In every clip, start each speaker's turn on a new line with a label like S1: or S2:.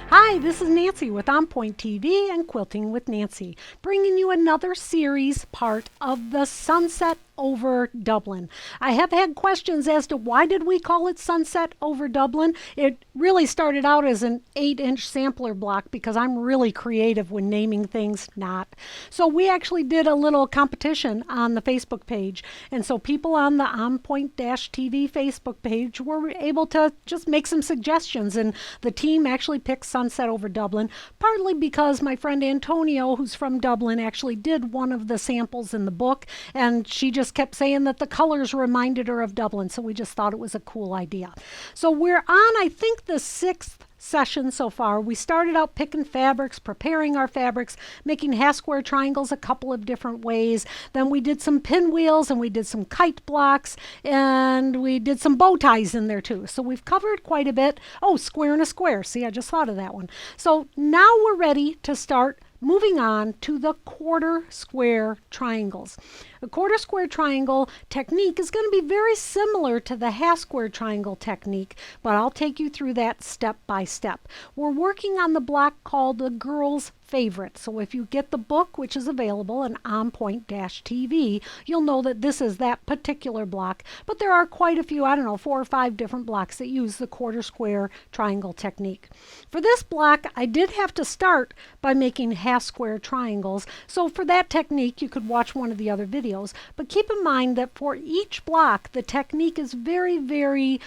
S1: Hi, this is Nancy with On Point TV and Quilting with Nancy, bringing you another series part of the Sunset over Dublin. I have had questions as to why did we call it Sunset over Dublin. It really started out as an 8-inch sampler block because I'm really creative when naming things not. So we actually did a little competition on the Facebook page. And so people on the On Point-TV Facebook page were able to just make some suggestions. And the team actually picked Sunset over Dublin, partly because my friend Antonio, who's from Dublin, actually did one of the samples in the book. And she just kept saying that the colors reminded her of Dublin, so we just thought it was a cool idea. So we're on, I think, the 6th session so far. We started out picking fabrics, preparing our fabrics, making half square triangles a couple of different ways. Then we did some pinwheels and we did some kite blocks and we did some bow ties in there too. So we've covered quite a bit. Oh, square and a square. See, I just thought of that one. So now we're ready to start moving on to the quarter square triangles. A quarter square triangle technique is going to be very similar to the half square triangle technique, but I'll take you through that step by step. We're working on the block called the Girl's Favorite. So if you get the book, which is available on OnPoint-TV, you'll know that this is that particular block. But there are quite a few, I don't know, 4 or 5 different blocks that use the quarter square triangle technique. For this block, I did have to start by making half square triangles. So for that technique, you could watch one of the other videos. But keep in mind that for each block, the technique is very, very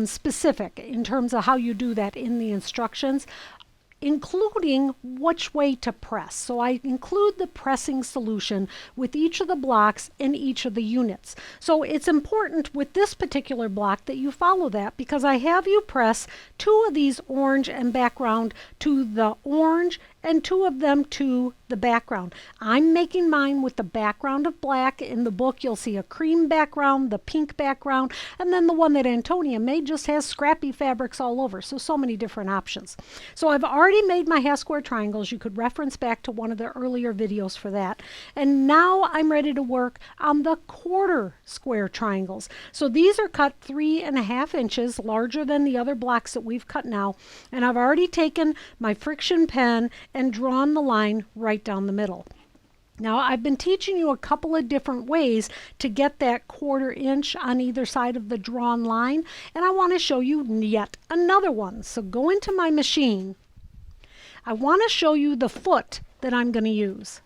S1: specific in terms of how you do that in the instructions, including which way to press. So I include the pressing solution with each of the blocks and each of the units. So it's important with this particular block that you follow that, because I have you press 2 of these orange and background to the orange and 2 of them to the background. I'm making mine with the background of black. In the book you'll see a cream background, the pink background, and then the one that Antonia made just has scrappy fabrics all over. So many different options. So I've already made my half square triangles. You could reference back to one of the earlier videos for that. And now I'm ready to work on the quarter square triangles. So these are cut 3.5 inches larger than the other blocks that we've cut now. And I've already taken my friction pen and drawn the line right down the middle. Now I've been teaching you a couple of different ways to get that 1/4 inch on either side of the drawn line, and I want to show you yet another one. So go into my machine. I want to show you the foot that I'm going to use.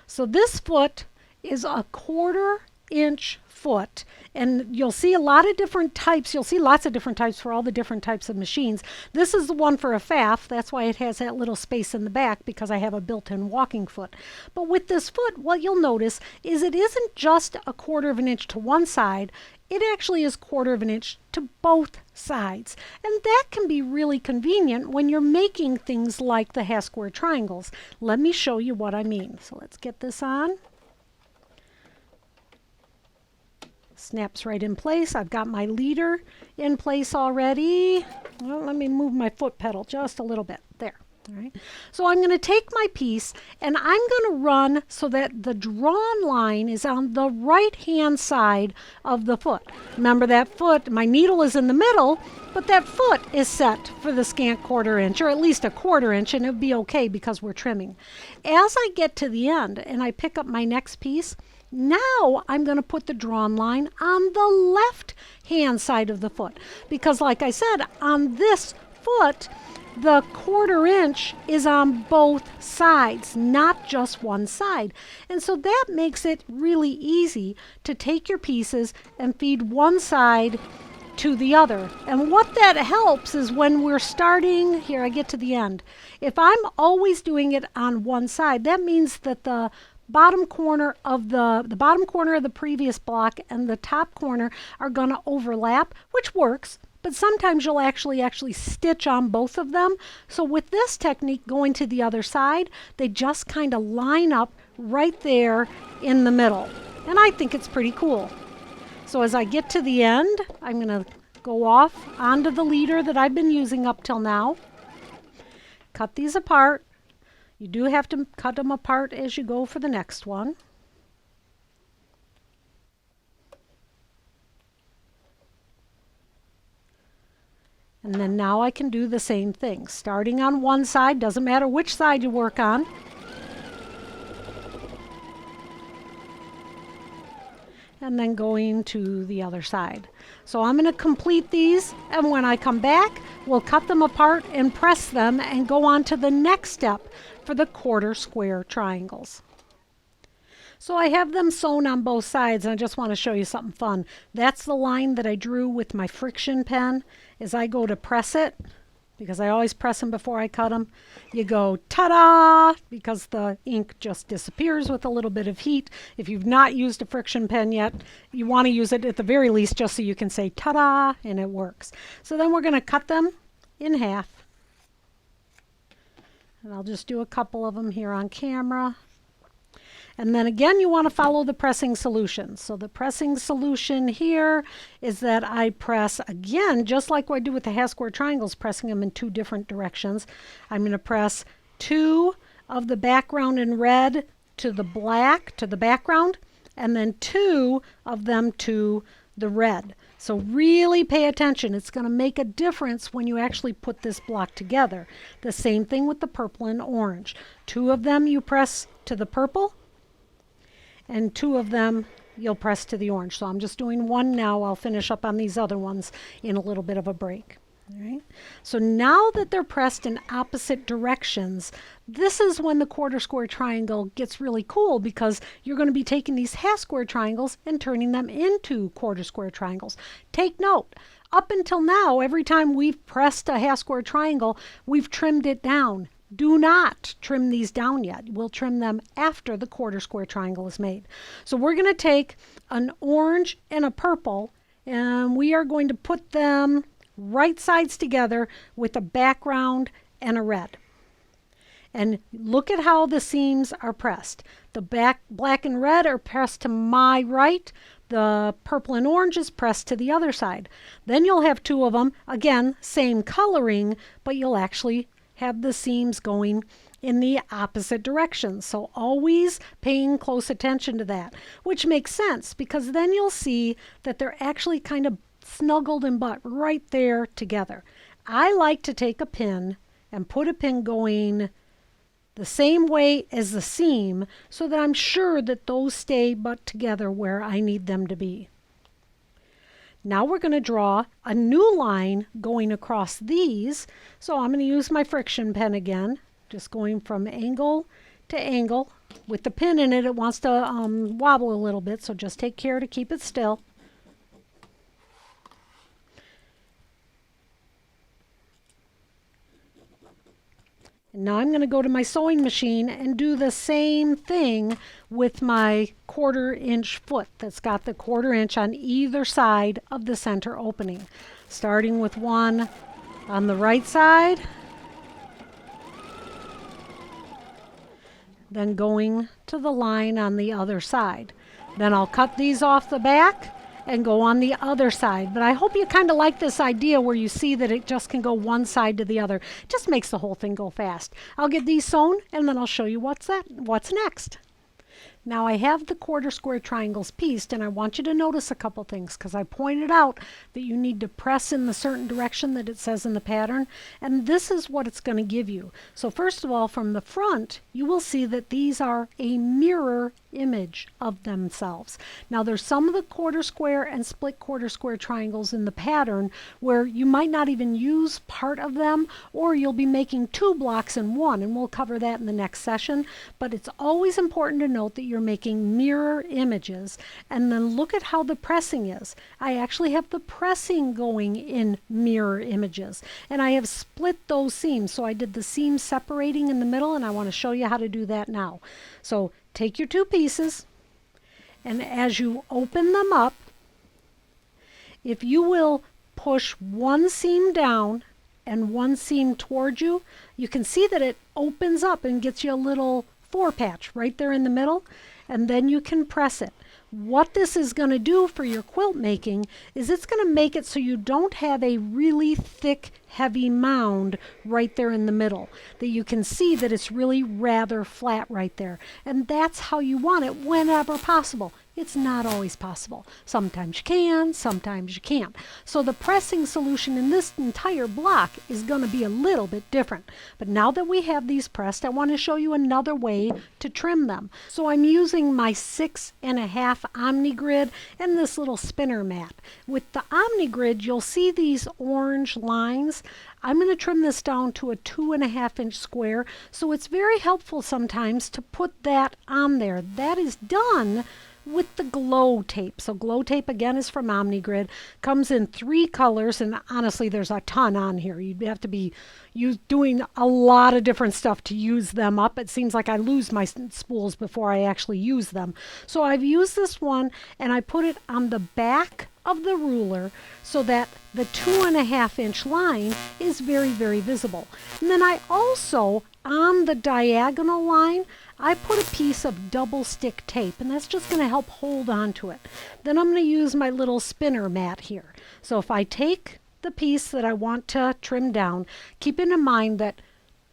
S1: So this foot is a 1/4 inch foot, and you'll see a lot of different types. You'll see lots of different types for all the different types of machines. This is the one for a FAF. That's why it has that little space in the back, because I have a built-in walking foot. But with this foot, what you'll notice is it isn't just a 1/4 inch to one side. It actually is 1/4 inch to both sides. And that can be really convenient when you're making things like the half square triangles. Let me show you what I mean. So let's get this on. Snaps right in place. I've got my leader in place already. Well, let me move my foot pedal just a little bit. There. All right. So I'm going to take my piece and I'm going to run so that the drawn line is on the right hand side of the foot. Remember that foot, my needle is in the middle, but that foot is set for the scant 1/4 inch, or at least a 1/4 inch, and it'll be okay because we're trimming. As I get to the end and I pick up my next piece, now I'm going to put the drawn line on the left hand side of the foot, because like I said, on this foot, the 1/4 inch is on both sides, not just one side. And so that makes it really easy to take your pieces and feed one side to the other. And what that helps is when we're starting, here I get to the end, if I'm always doing it on one side, that means that the bottom corner of the previous block and the top corner are going to overlap, which works. But sometimes you'll actually stitch on both of them. So with this technique going to the other side, they just kind of line up right there in the middle. And I think it's pretty cool. So as I get to the end, I'm going to go off onto the leader that I've been using up till now. Cut these apart. You do have to cut them apart as you go for the next one. And then now I can do the same thing. Starting on one side, doesn't matter which side you work on. And then going to the other side. So I'm going to complete these, and when I come back, we'll cut them apart and press them and go on to the next step for the quarter square triangles. So I have them sewn on both sides, and I just want to show you something fun. That's the line that I drew with my friction pen. As I go to press it, because I always press them before I cut them, you go ta-da, because the ink just disappears with a little bit of heat. If you've not used a friction pen yet, you want to use it at the very least just so you can say ta-da, and it works. So then we're going to cut them in half. And I'll just do a couple of them here on camera. And then again, you want to follow the pressing solution. So the pressing solution here is that I press, again, just like what I do with the half square triangles, pressing them in two different directions. I'm going to press 2 of the background in red to the black, to the background, and then 2 of them to the red. So really pay attention. It's going to make a difference when you actually put this block together. The same thing with the purple and orange. 2 of them you press to the purple, and 2 of them you'll press to the orange. So I'm just doing 1 now. I'll finish up on these other ones in a little bit of a break. All right. So now that they're pressed in opposite directions, this is when the quarter square triangle gets really cool, because you're going to be taking these half square triangles and turning them into quarter square triangles. Take note, up until now, every time we've pressed a half square triangle, we've trimmed it down. Do not trim these down yet. We'll trim them after the quarter square triangle is made. So we're going to take an orange and a purple, and we are going to put them right sides together with a background and a red. And look at how the seams are pressed. The black and red are pressed to my right. The purple and orange is pressed to the other side. Then you'll have 2 of them, again, same coloring, but you'll actually have the seams going in the opposite direction. So always paying close attention to that, which makes sense, because then you'll see that they're actually kind of snuggled in butt right there together. I like to take a pin and put a pin going the same way as the seam so that I'm sure that those stay butt together where I need them to be. Now we're going to draw a new line going across these. So I'm going to use my friction pen again, just going from angle to angle. With the pin in it, it wants to wobble a little bit, so just take care to keep it still. And now I'm going to go to my sewing machine and do the same thing with my 1/4 inch foot that's got the 1/4 inch on either side of the center opening. Starting with 1 on the right side, then going to the line on the other side. Then I'll cut these off the back and go on the other side. But I hope you kind of like this idea where you see that it just can go one side to the other. It just makes the whole thing go fast. I'll get these sewn, and then I'll show you what's next. Now I have the 1/4 square triangles pieced, and I want you to notice a couple things, because I pointed out that you need to press in the certain direction that it says in the pattern, and this is what it's going to give you. So first of all, from the front, you will see that these are a mirror image of themselves. Now there's some of the 1/4 square and split 1/4 square triangles in the pattern where you might not even use part of them, or you'll be making 2 blocks in one, and we'll cover that in the next session. But it's always important to note that you're making mirror images, and then look at how the pressing is. I actually have the pressing going in mirror images, and I have split those seams. So I did the seam separating in the middle, and I want to show you how to do that now. So take your 2 pieces, and as you open them up, if you will push 1 seam down and 1 seam towards you, you can see that it opens up and gets you a little 4 patch right there in the middle, and then you can press it. What this is going to do for your quilt making is it's going to make it so you don't have a really thick, heavy mound right there in the middle, that you can see that it's really rather flat right there. And that's how you want it whenever possible. It's not always possible. Sometimes you can, sometimes you can't. So the pressing solution in this entire block is going to be a little bit different. But now that we have these pressed, I want to show you another way to trim them. So I'm using my 6.5 Omni Grid and this little spinner mat. With the Omni Grid, you'll see these orange lines. I'm going to trim this down to a 2.5 inch square, so it's very helpful sometimes to put that on there. That is done with the glow tape. So glow tape again is from OmniGrid, comes in 3 colors, and honestly there's a ton on here. You'd have to be doing a lot of different stuff to use them up. It seems like I lose my spools before I actually use them. So I've used this one and I put it on the back of the ruler so that the 2.5 inch line is very, very visible. And then I also, on the diagonal line, I put a piece of double stick tape, and that's just going to help hold on to it. Then I'm going to use my little spinner mat here. So if I take the piece that I want to trim down, keeping in mind that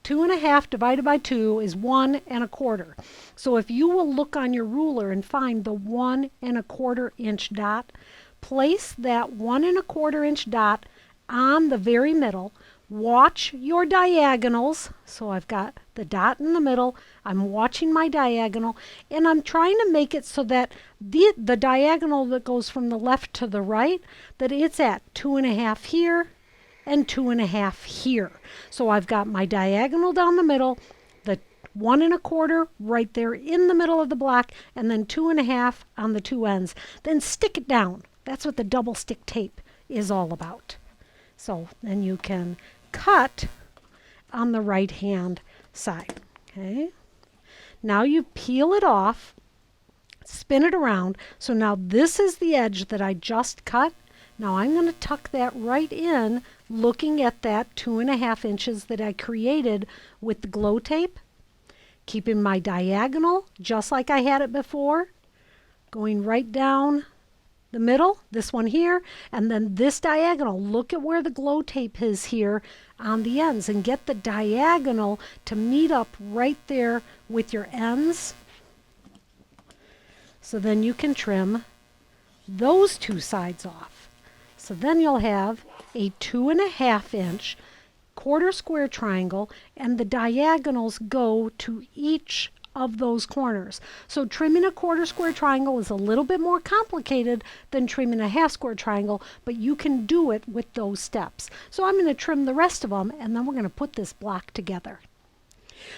S1: 2.5 divided by 2 is 1.25. So if you will look on your ruler and find the 1.25 inch dot, place that 1.25 inch dot on the very middle. Watch your diagonals. So I've got the dot in the middle. I'm watching my diagonal, and I'm trying to make it so that the diagonal that goes from the left to the right, that it's at 2.5 here and 2.5 here. So I've got my diagonal down the middle, the 1.25 right there in the middle of the block, and then 2.5 on the two ends. Then stick it down. That's what the double stick tape is all about. So then you can cut on the right hand side. Okay. Now you peel it off, spin it around. So now this is the edge that I just cut. Now I'm going to tuck that right in, looking at that 2.5 inches that I created with the glow tape. Keeping my diagonal just like I had it before, going right down the middle, this one here, and then this diagonal. Look at where the glow tape is here on the ends, and get the diagonal to meet up right there with your ends. So then you can trim those two sides off. So then you'll have a 2.5 inch quarter square triangle, and the diagonals go to each of those corners. So trimming a quarter square triangle is a little bit more complicated than trimming a half square triangle, but you can do it with those steps. So I'm going to trim the rest of them, and then we're going to put this block together.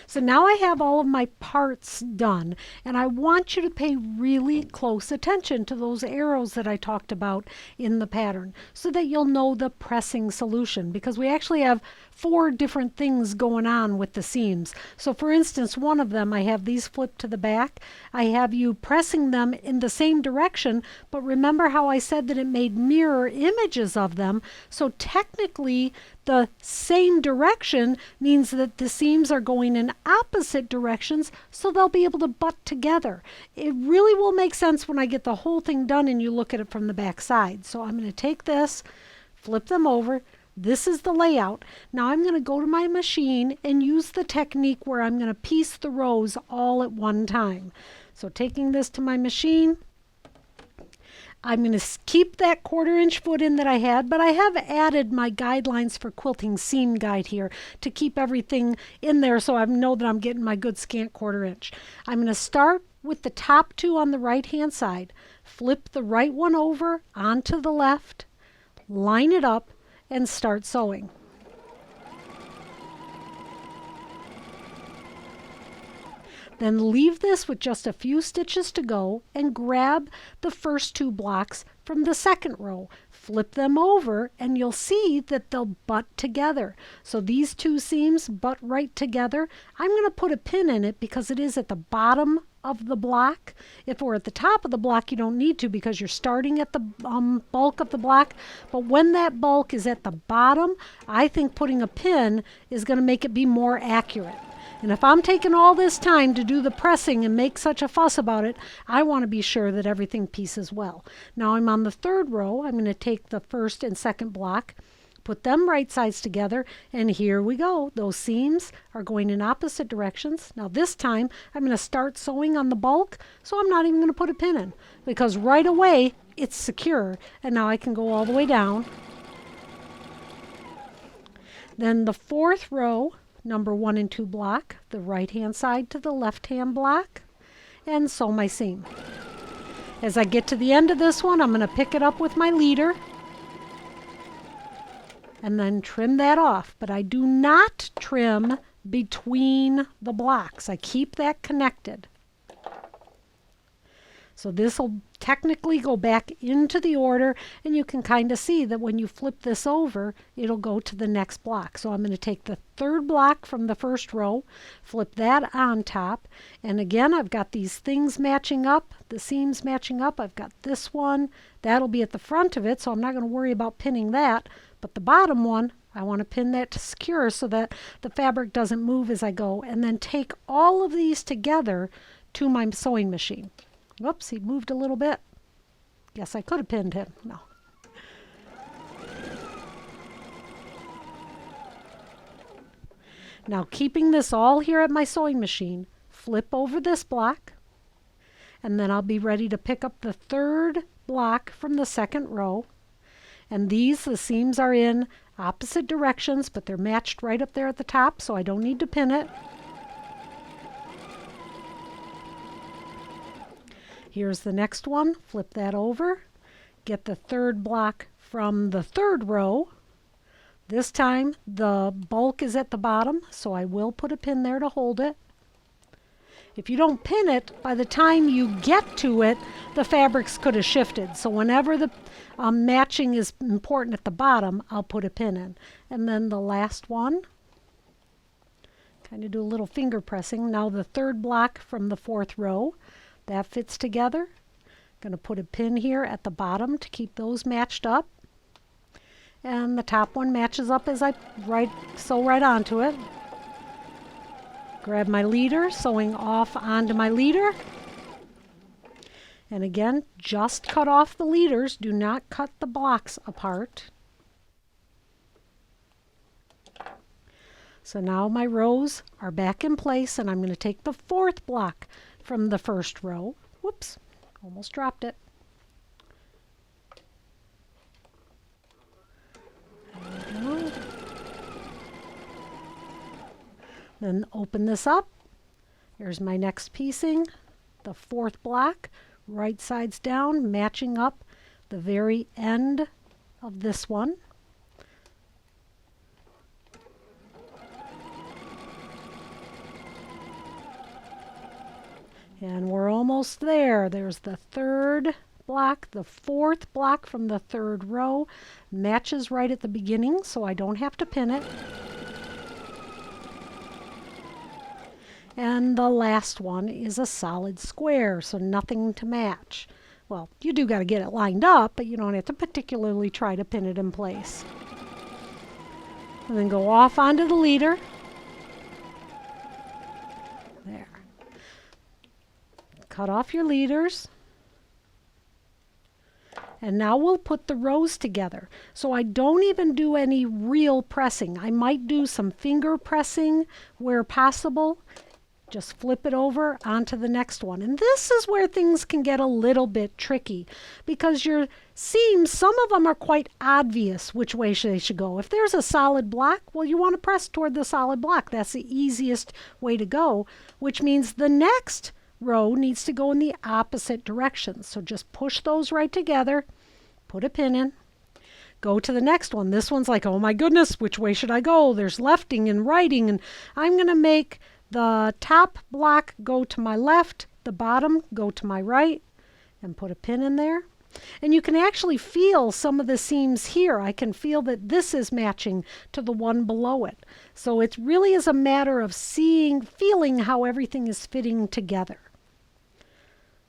S1: So now I have all of my parts done, and I want you to pay really close attention to those arrows that I talked about in the pattern so that you'll know the pressing solution, because we actually have 4 different things going on with the seams. So for instance, one of them, I have these flipped to the back. I have you pressing them in the same direction, but remember how I said that it made mirror images of them. So technically the same direction means that the seams are going in opposite directions, so they'll be able to butt together. It really will make sense when I get the whole thing done and you look at it from the back side. So I'm going to take this, flip them over. This is the layout. Now I'm going to go to my machine and use the technique where I'm going to piece the rows all at one time. So taking this to my machine, I'm going to keep that 1/4 inch foot in that I had, but I have added my guidelines for quilting seam guide here to keep everything in there so I know that I'm getting my good scant 1/4 inch. I'm going to start with the top 2 on the right hand side, flip the right one over onto the left, line it up, and start sewing. Then leave this with just a few stitches to go and grab the first 2 blocks from the second row. Flip them over and you'll see that they'll butt together. So these 2 seams butt right together. I'm going to put a pin in it because it is at the bottom of the block. If we're at the top of the block, you don't need to because you're starting at the bulk of the block. But when that bulk is at the bottom, I think putting a pin is going to make it be more accurate. And if I'm taking all this time to do the pressing and make such a fuss about it, I want to be sure that everything pieces well. Now I'm on the 3rd row. I'm going to take the first and second block, Put them right sides together, and here we go. Those seams are going in opposite directions. Now this time I'm going to start sewing on the bulk, so I'm not even going to put a pin in, because right away it's secure, and now I can go all the way down. Then the fourth row, number 1 and 2 block, the right hand side to the left hand block, and sew my seam. As I get to the end of this one, I'm going to pick it up with my leader and then trim that off. But I do not trim between the blocks. I keep that connected. So this will technically go back into the order, and you can kind of see that when you flip this over, it'll go to the next block. So I'm going to take the third block from the first row, flip that on top, and again I've got these things matching up, the seams matching up. I've got this one, that'll be at the front of it, so I'm not going to worry about pinning that, but the bottom one, I want to pin that to secure so that the fabric doesn't move as I go, and then take all of these together to my sewing machine. Whoops, he moved a little bit. Guess I could have pinned him. No. Now, keeping this all here at my sewing machine, flip over this block, and then I'll be ready to pick up the third block from the second row. And these, the seams are in opposite directions, but they're matched right up there at the top, so I don't need to pin it. Here's the next one. Flip that over. Get the third block from the third row. This time the bulk is at the bottom, so I will put a pin there to hold it. If you don't pin it, by the time you get to it, the fabrics could have shifted. So whenever the matching is important at the bottom, I'll put a pin in. And then the last one, kind of do a little finger pressing. Now the third block from the fourth row. That fits together. Going to put a pin here at the bottom to keep those matched up. And the top one matches up as I sew right onto it. Grab my leader, sewing off onto my leader. And again, just cut off the leaders. Do not cut the blocks apart. So now my rows are back in place, and I'm going to take the fourth block from the first row. Whoops, almost dropped it. There we go. Then open this up. Here's my next piecing, the fourth block, right sides down, matching up the very end of this one. And we're almost there. There's the third block, the fourth block from the third row. Matches right at the beginning, so I don't have to pin it. And the last one is a solid square, so nothing to match. Well, you do got to get it lined up, but you don't have to particularly try to pin it in place. And then go off onto the leader. There. Cut off your leaders. And now we'll put the rows together. So I don't even do any real pressing. I might do some finger pressing where possible. Just flip it over onto the next one. And this is where things can get a little bit tricky, because your seams, some of them are quite obvious which way they should go. If there's a solid block, well, you want to press toward the solid block. That's the easiest way to go, which means the next row needs to go in the opposite direction. So just push those right together, put a pin in, go to the next one. This one's like, oh my goodness, which way should I go? There's lefting and righting, and I'm going to make the top block go to my left, the bottom go to my right, and put a pin in there. And you can actually feel some of the seams here. I can feel that this is matching to the one below it. So it really is a matter of feeling how everything is fitting together.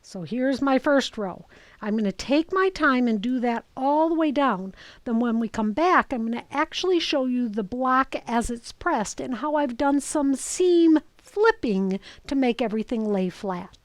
S1: So here's my first row. I'm going to take my time and do that all the way down. Then when we come back, I'm going to actually show you the block as it's pressed and how I've done some seam flipping to make everything lay flat.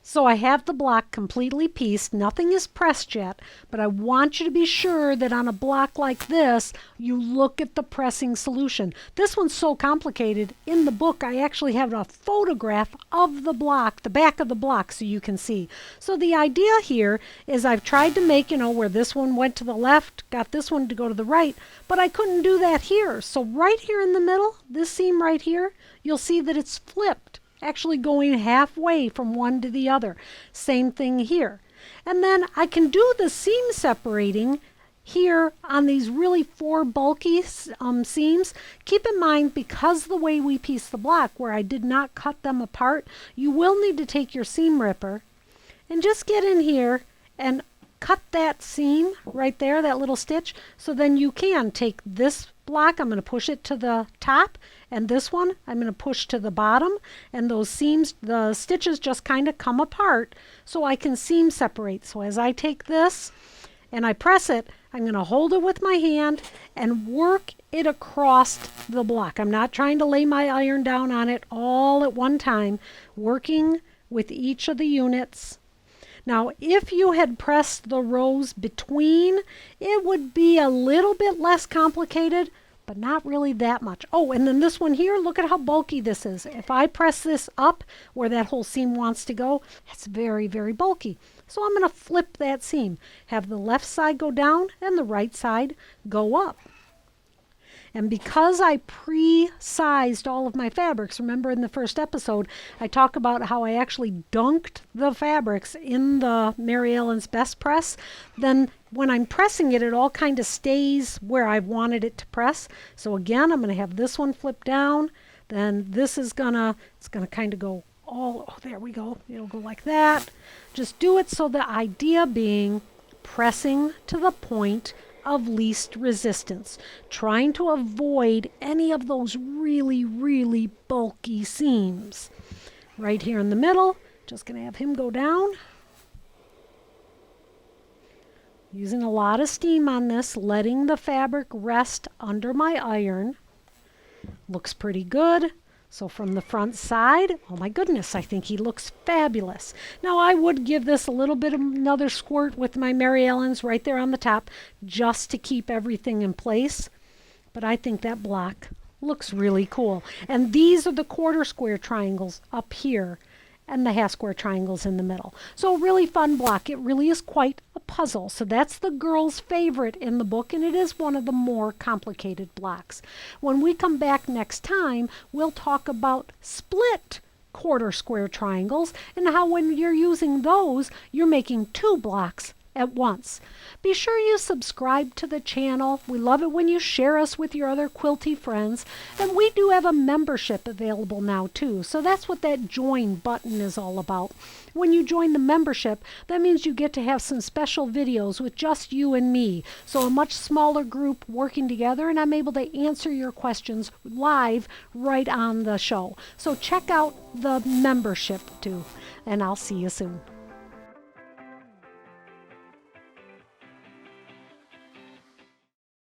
S1: So I have the block completely pieced. Nothing is pressed yet, but I want you to be sure that on a block like this, you look at the pressing solution. This one's so complicated. In the book, I actually have a photograph of the block, the back of the block, so you can see. So the idea here is I've tried to make, where this one went to the left, got this one to go to the right, but I couldn't do that here. So right here in the middle, this seam right here, you'll see that it's flipped, actually going halfway from one to the other. Same thing here. And then I can do the seam separating here on these really four bulky seams. Keep in mind, because the way we piece the block, where I did not cut them apart, you will need to take your seam ripper and just get in here and cut that seam right there, that little stitch, so then you can take this block, I'm going to push it to the top, and this one I'm going to push to the bottom, and those seams, the stitches just kind of come apart so I can seam separate. So as I take this and I press it, I'm going to hold it with my hand and work it across the block. I'm not trying to lay my iron down on it all at one time, working with each of the units. Now, if you had pressed the rows between, it would be a little bit less complicated, but not really that much. Oh, and then this one here, look at how bulky this is. If I press this up where that whole seam wants to go, it's very, very bulky. So I'm going to flip that seam, have the left side go down and the right side go up. And because I pre-sized all of my fabrics, remember in the first episode, I talk about how I actually dunked the fabrics in the Mary Ellen's Best Press, then when I'm pressing it, it all kind of stays where I wanted it to press. So again, I'm going to have this one flip down, then this is it's gonna kind of go oh, there we go. It'll go like that. Just do it so the idea being pressing to the point of least resistance, trying to avoid any of those really, really bulky seams. Right here in the middle, just going to have him go down. Using a lot of steam on this, letting the fabric rest under my iron. Looks pretty good. So from the front side, oh my goodness, I think he looks fabulous. Now I would give this a little bit of another squirt with my Mary Ellen's right there on the top, just to keep everything in place. But I think that block looks really cool. And these are the quarter square triangles up here and the half square triangles in the middle. So a really fun block. It really is quite a puzzle. So that's the girl's favorite in the book, and it is one of the more complicated blocks. When we come back next time, we'll talk about split quarter square triangles and how when you're using those, you're making two blocks at once. Be sure you subscribe to the channel. We love it when you share us with your other quilty friends. And we do have a membership available now too. So that's what that join button is all about. When you join the membership, that means you get to have some special videos with just you and me. So a much smaller group working together, and I'm able to answer your questions live right on the show. So check out the membership too, and I'll see you soon.